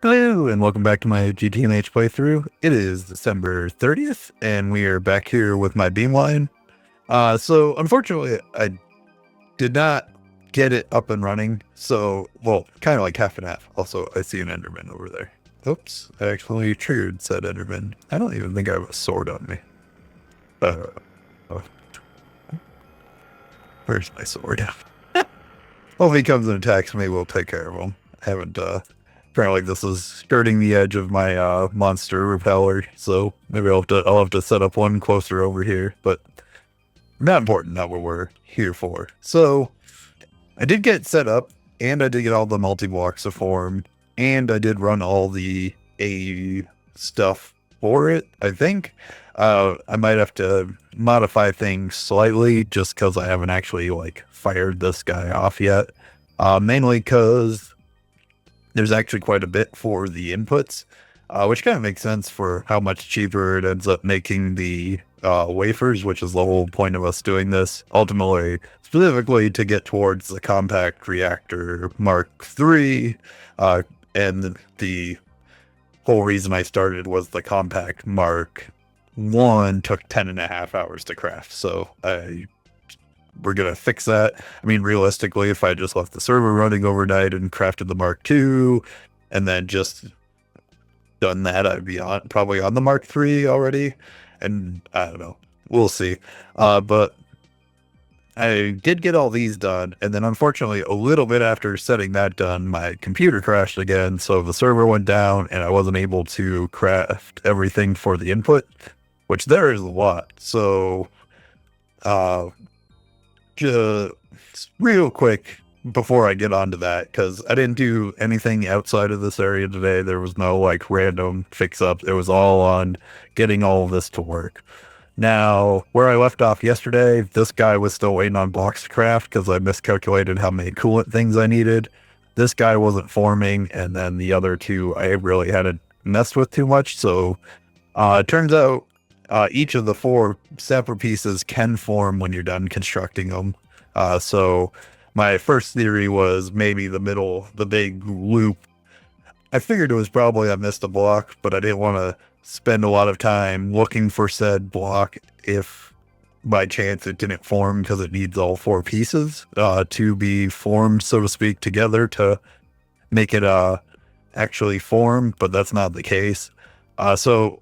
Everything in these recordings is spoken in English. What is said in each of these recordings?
Hello, and welcome back to my GTNH playthrough. It is December 30th, and we are back here with my Beamline. So unfortunately, I did not get it up and running. So, well, kind of like half and half. Also, I see an Enderman over there. Oops, I actually triggered said Enderman. I don't even think I have a sword on me. Uh, oh, where's my sword? Well, if he comes and attacks me, we'll take care of him. I haven't, apparently this is skirting the edge of my, monster repeller, so maybe I'll have to set up one closer over here, but not important, not what we're here for. So, I did get set up, and I did get all the multi-blocks to form, and I did run all the A stuff for it, I think. I might have to modify things slightly just because I haven't actually like fired this guy off yet. Mainly because there's actually quite a bit for the inputs, which kind of makes sense for how much cheaper it ends up making the wafers, which is the whole point of us doing this. Ultimately, specifically to get towards the compact reactor Mark III, and the whole reason I started was the compact Mark I took 10.5 hours to craft, so we're gonna fix that. I mean, realistically, if I just left the server running overnight and crafted the Mark II, and then just done that, I'd be probably on the Mark III already, and I don't know, we'll see. But I did get all these done, and then unfortunately, a little bit after setting that done, my computer crashed again, so the server went down, and I wasn't able to craft everything for the input, which there is a lot. So, just real quick before I get onto that, because I didn't do anything outside of this area today. There was no like random fix up. It was all on getting all of this to work. Now, where I left off yesterday, this guy was still waiting on blocks to craft because I miscalculated how many coolant things I needed. This guy wasn't forming, and then the other two I really hadn't messed with too much. So it turns out each of the four separate pieces can form when you're done constructing them. So my first theory was maybe the middle, the big loop. I figured it was probably I missed a block, but I didn't want to spend a lot of time looking for said block if by chance it didn't form, because it needs all four pieces to be formed, so to speak, together to make it actually form, but that's not the case. So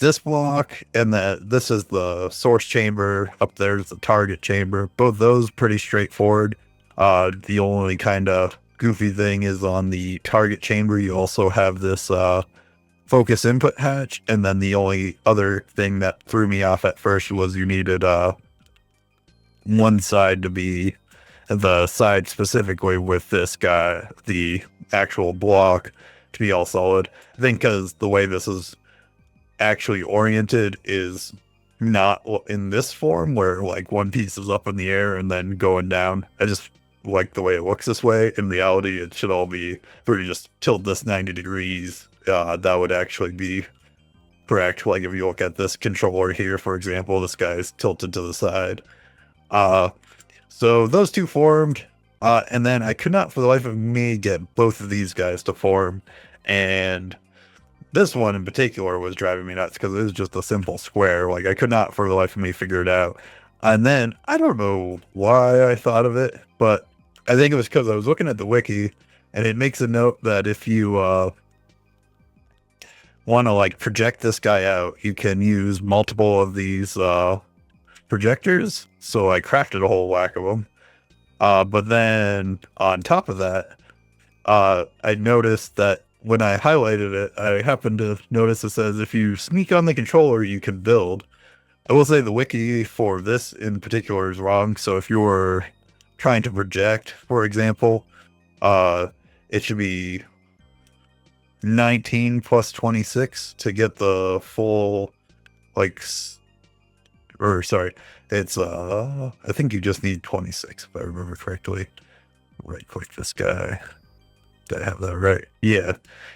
this block and this is the source chamber, up there's the target chamber. Both those pretty straightforward. The only kind of goofy thing is on the target chamber, you also have this focus input hatch, and then the only other thing that threw me off at first was you needed one side to be the side specifically with this guy, the actual block, to be all solid. I think because the way this is actually oriented is not in this form where like one piece is up in the air and then going down. I just like the way it looks this way. In reality, it should all be pretty just tilt this 90 degrees. That would actually be correct. Like if you look at this controller here, for example, this guy's tilted to the side. So those two formed, and then I could not for the life of me get both of these guys to form, and this one in particular was driving me nuts because it was just a simple square. Like I could not for the life of me figure it out. And then I don't know why I thought of it, but I think it was because I was looking at the wiki, and it makes a note that if you want to like project this guy out, you can use multiple of these projectors. So I crafted a whole whack of them. But then on top of that, I noticed that when I highlighted it, I happened to notice it says if you sneak on the controller, you can build. I will say the wiki for this in particular is wrong. So if you're trying to project, for example, it should be 19 plus 26 to get the full, like, or sorry, it's, I think you just need 26 if I remember correctly. Right click this guy. Did I have that right? Yeah,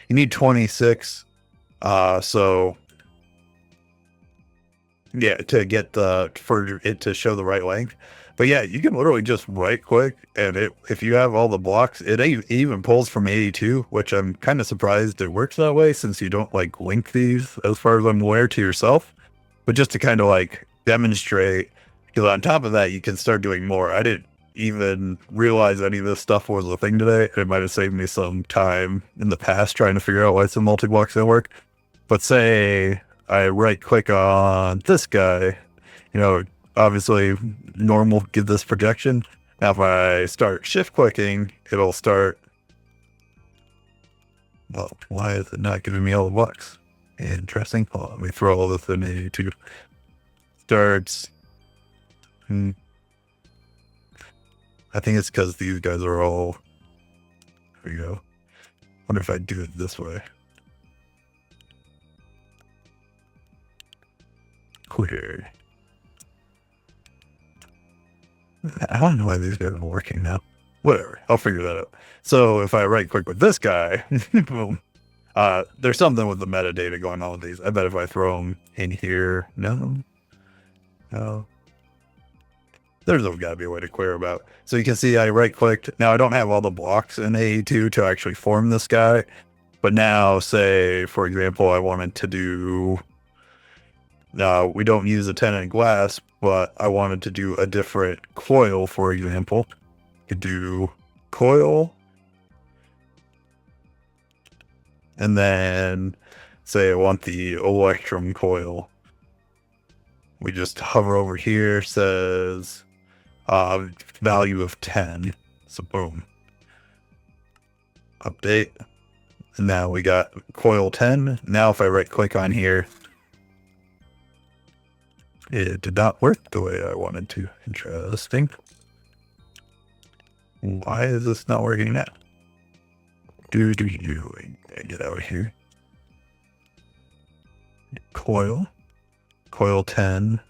you need 26. So yeah, to get for it to show the right length. But yeah, you can literally just right click, and if you have all the blocks, it even pulls from 82, which I'm kind of surprised it works that way since you don't like link these, as far as I'm aware, to yourself. But just to kind of like demonstrate, because on top of that, you can start doing more. I didn't even realize any of this stuff was a thing today. It might have saved me some time in the past trying to figure out why some multi-blocks don't work. But say I right click on this guy, you know, obviously normal give this projection. Now if I start shift clicking, it'll start. Well, why is it not giving me all the blocks? Interesting. Hold on, let me throw all this in a two. Starts. I think it's because these guys are all. There we go. Wonder if I do it this way. Clear. I don't know why these guys are working now. Whatever, I'll figure that out. So if I right click with this guy, boom. There's something with the metadata going on with these. I bet if I throw them in here, no. There's gotta be a way to clear about. So you can see I right clicked. Now I don't have all the blocks in AE2 to actually form this guy. But now say, for example, I wanted to do, we don't use a 10 in glass, but I wanted to do a different coil, for example. Could do coil. And then say I want the electrum coil. We just hover over here, says value of 10. So boom. Update. And now we got coil 10. Now if I right click on here, it did not work the way I wanted to. Interesting. Why is this not working now? Get out of here. Coil 10.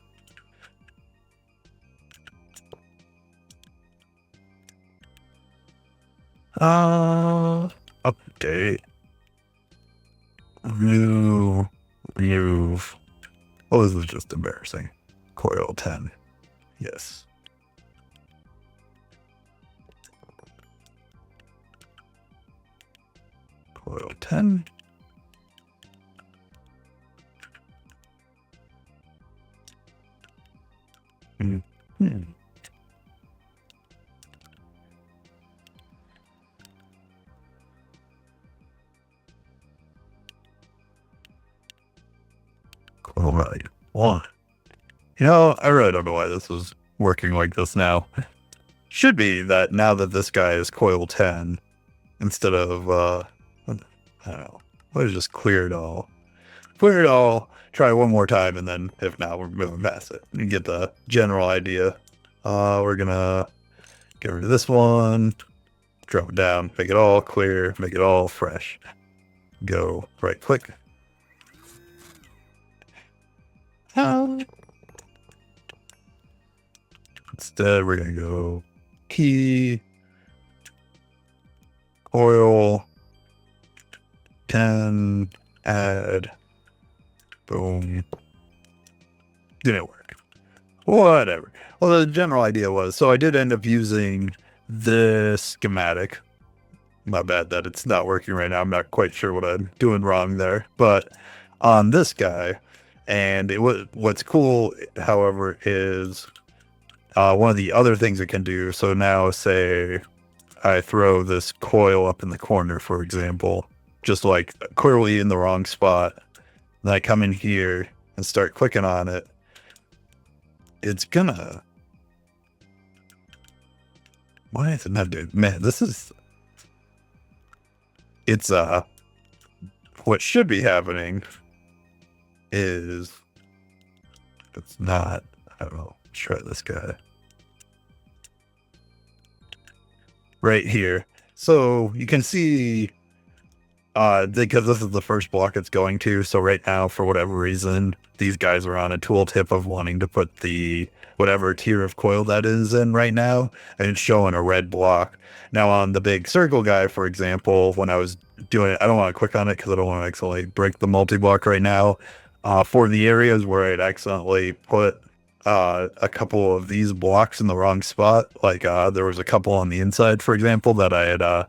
Update. Remove. Oh, this is just embarrassing. Coil 10. Yes. Coil 10. Coil value 1. You know, I really don't know why this is working like this now. Should be that now that this guy is coil 10, instead of, I don't know, let's just clear it all. Clear it all, try one more time, and then if not, we're moving past it. You get the general idea. We're gonna get rid of this one, drop it down, make it all clear, make it all fresh. Go right click. Instead, we're gonna go key, coil, 10, add, boom. Didn't work. Whatever. Well, the general idea was, so I did end up using this schematic. My bad that it's not working right now. I'm not quite sure what I'm doing wrong there. But on this guy, and what's cool, however, is one of the other things it can do. So now say I throw this coil up in the corner, for example, just like clearly in the wrong spot. Then I come in here and start clicking on it. It's gonna. Why is it not doing? Man, this is. It's what should be happening is it's not. I don't know. Let's try this guy right here. So you can see because this is the first block it's going to. So right now, for whatever reason, these guys are on a tooltip of wanting to put the whatever tier of coil that is in right now, and it's showing a red block. Now on the big circle guy, for example, when I was doing it, I don't want to click on it because I don't want to accidentally break the multi-block right now. For the areas where I'd accidentally put a couple of these blocks in the wrong spot. Like there was a couple on the inside, for example, that I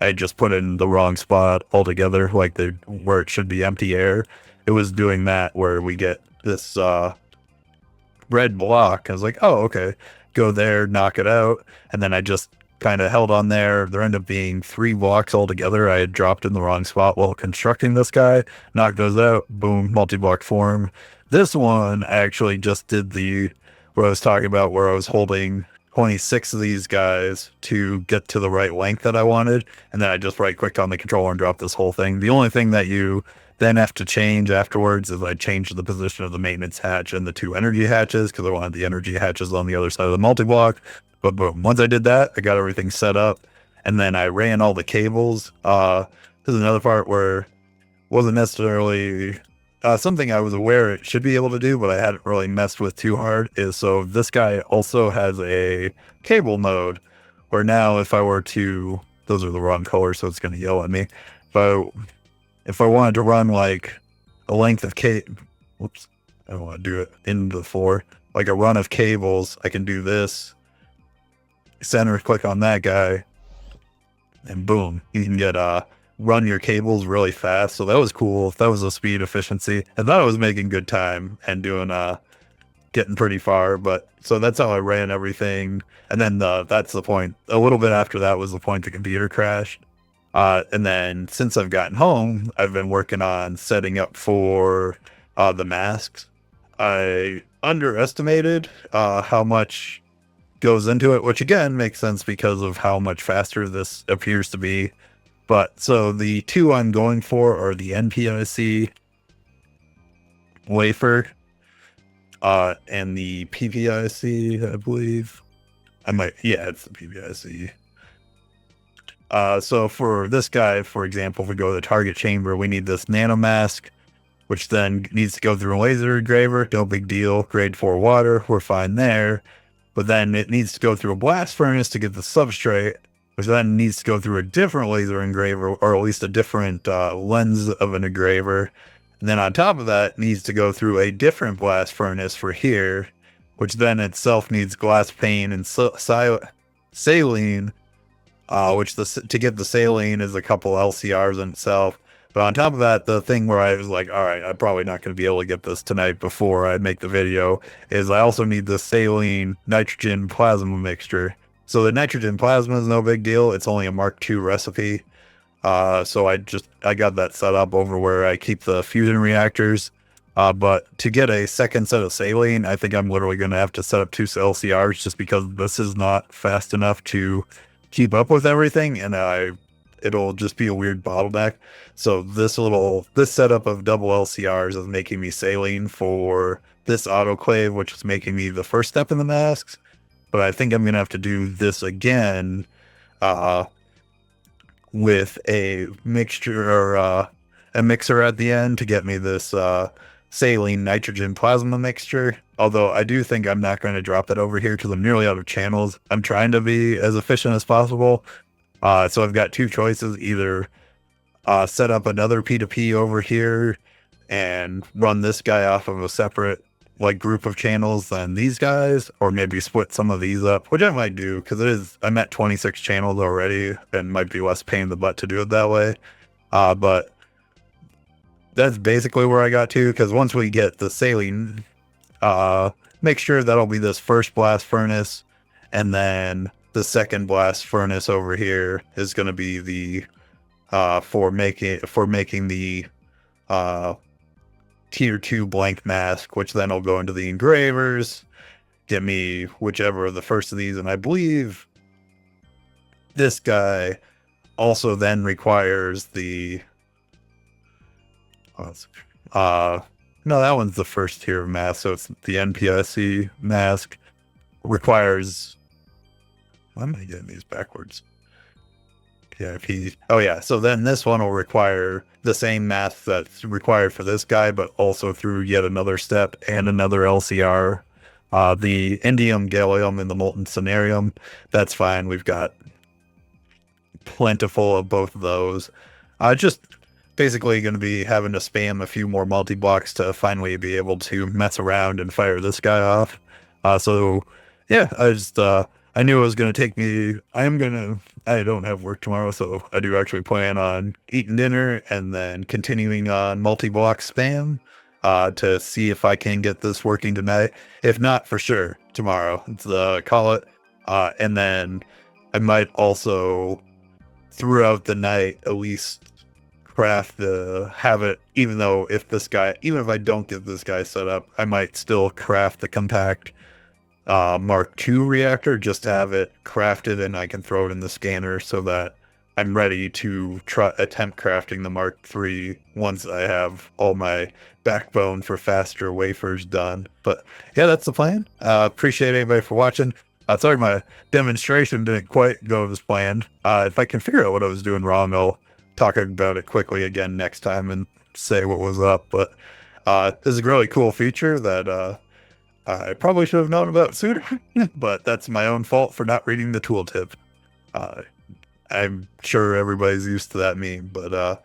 had just put in the wrong spot altogether, like the where it should be empty air. It was doing that where we get this red block. I was like, oh, okay, go there, knock it out. And then I just kind of held on there. There ended up being 3 blocks altogether. I had dropped in the wrong spot while constructing this guy, knocked those out, boom, multi-block form. This one, I actually just did the, what I was talking about, where I was holding 26 of these guys to get to the right length that I wanted. And then I just right clicked on the controller and dropped this whole thing. The only thing that you then have to change afterwards is I changed the position of the maintenance hatch and the 2 energy hatches because I wanted the energy hatches on the other side of the multi-block. But boom, once I did that, I got everything set up, and then I ran all the cables. This is another part where wasn't necessarily something I was aware it should be able to do, but I hadn't really messed with too hard. Is so this guy also has a cable node, where now if I were to, those are the wrong colors, so it's going to yell at me. But if I wanted to run like a length of whoops, I don't want to do it into the floor, like a run of cables, I can do this. Center click on that guy, and boom, you can get run your cables really fast. So that was cool. That was a speed efficiency. I thought I was making good time and doing getting pretty far. But so that's how I ran everything. And then that's the point. A little bit after that was the point the computer crashed. And then since I've gotten home, I've been working on setting up for the masks. I underestimated how much goes into it, which again makes sense because of how much faster this appears to be. But so the 2 I'm going for are the NPIC wafer and the PPIC, I believe. It's the PPIC. So for this guy, for example, if we go to the target chamber, we need this nano mask, which then needs to go through a laser engraver. No big deal. Grade 4 water, we're fine there. But then it needs to go through a blast furnace to get the substrate, which then needs to go through a different laser engraver, or at least a different lens of an engraver. And then on top of that, needs to go through a different blast furnace for here, which then itself needs glass pane and saline, which to get the saline is a couple LCRs in itself. But on top of that, the thing where I was like, all right, I'm probably not going to be able to get this tonight before I make the video, is I also need the saline nitrogen plasma mixture. So the nitrogen plasma is no big deal. It's only a Mark II recipe. So I got that set up over where I keep the fusion reactors. But to get a second set of saline, I think I'm literally going to have to set up 2 LCRs just because this is not fast enough to keep up with everything. And it'll just be a weird bottleneck. So this setup of double LCRs is making me saline for this autoclave, which is making me the first step in the masks. But I think I'm going to have to do this again with a mixture or a mixer at the end to get me this saline nitrogen plasma mixture. Although I do think I'm not going to drop that over here because I'm nearly out of channels. I'm trying to be as efficient as possible. So I've got 2 choices, either set up another P2P over here and run this guy off of a separate group of channels than these guys, or maybe split some of these up, which I might do because I'm at 26 channels already and might be less pain in the butt to do it that way. But that's basically where I got to, because once we get the saline mixture, that'll be this first blast furnace, and then the second blast furnace over here is going to be the for making the tier 2 blank mask, which then will go into the engravers, get me whichever of the first of these. And I believe this guy also then requires the no, that one's the first tier of mask, so it's the NPIC mask requires, why am I getting these backwards? PIP. Oh yeah, so then this one will require the same math that's required for this guy, but also through yet another step and another LCR. The indium, gallium, and the molten samarium, that's fine. We've got plentiful of both of those. Just basically going to be having to spam a few more multi-blocks to finally be able to mess around and fire this guy off. So yeah, I knew it was gonna take me. I don't have work tomorrow, so I do actually plan on eating dinner and then continuing on multi-block spam to see if I can get this working tonight. If not, for sure tomorrow. It's call it, and then I might also throughout the night at least craft the have it. Even if I don't get this guy set up, I might still craft the compact Mark II reactor just to have it crafted and I can throw it in the scanner so that I'm ready to try attempt crafting the Mark III once I have all my backbone for faster wafers done. But yeah, that's the plan. Appreciate anybody for watching. Sorry, my demonstration didn't quite go as planned. If I can figure out what I was doing wrong, I'll talk about it quickly again next time and say what was up. But this is a really cool feature that I probably should have known about sooner, but that's my own fault for not reading the tooltip. Uh, I'm sure everybody's used to that meme, but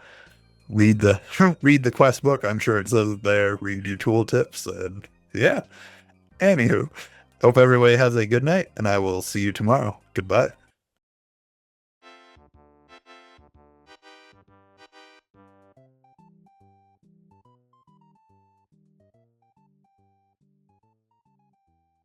read the read the quest book. I'm sure it says it there. Read your tooltips, and yeah. Anywho, hope everybody has a good night, and I will see you tomorrow. Goodbye.